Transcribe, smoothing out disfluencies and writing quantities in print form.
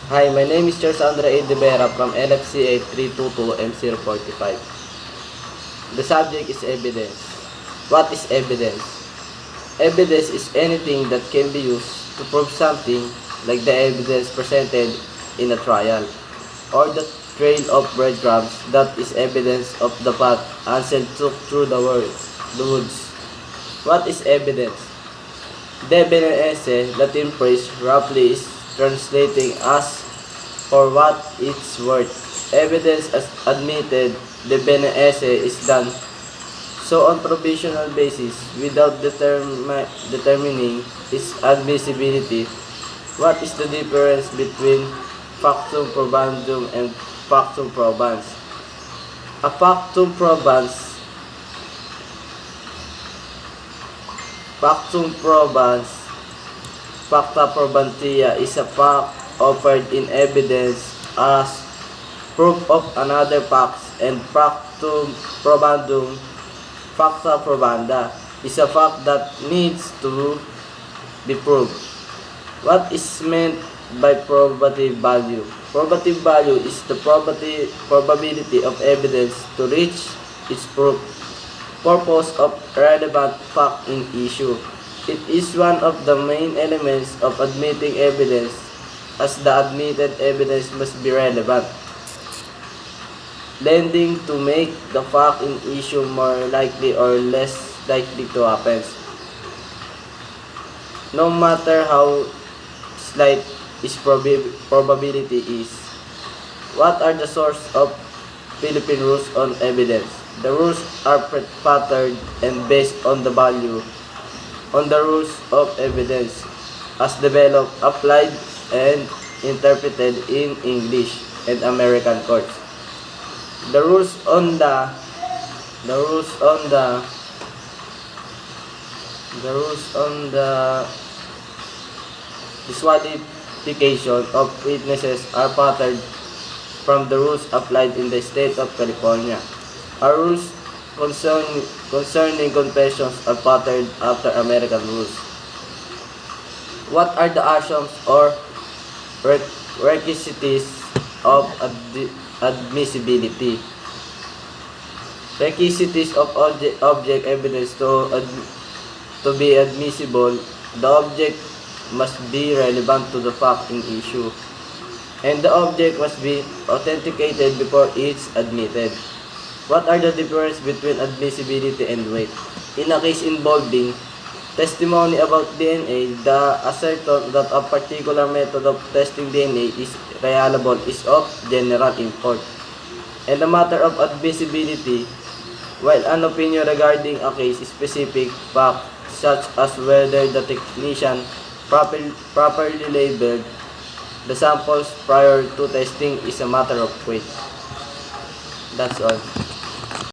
Hi, my name is Charles Andre A. De Vera from LFCA 322M045. The subject is evidence. What is evidence? Evidence is anything that can be used to prove something, like the evidence presented in a trial, or the trail of breadcrumbs that is evidence of the path Ansel took through the woods. What is evidence? Debenesse, Latin phrase, roughly is translating as for what it's worth. Evidence as admitted, debenesse is done so on provisional basis without determining its admissibility. What is the difference between factum probandum and factum probans? A factum probans, facta probantia, is a fact offered in evidence as proof of another fact, and factum probandum, facta probanda, is a fact that needs to be proved. What is meant by probative value? Probative value is the probability of evidence to reach its purpose of relevant fact in issue. It is one of the main elements of admitting evidence, as the admitted evidence must be relevant, lending to make the fact in issue more likely or less likely to happen, no matter how slight its probability is. What are the source of Philippine rules on evidence? The rules are patterned and based on the rules of evidence as developed, applied, and interpreted in English and American courts. The rules on the disqualification of witnesses are patterned from the rules applied in the state of California. Our rules concerning confessions are patterned after American rules. What are the assumptions or requisites of admissibility? Requisites of object evidence to be admissible: the object must be relevant to the fact in issue, and the object must be authenticated before it's admitted. What are the differences between admissibility and weight? In a case involving testimony about DNA, the assertion that a particular method of testing DNA is reliable is of general import. In the matter of admissibility, while an opinion regarding a case-specific fact, such as whether the technician properly labeled the samples prior to testing, is a matter of weight. That's all.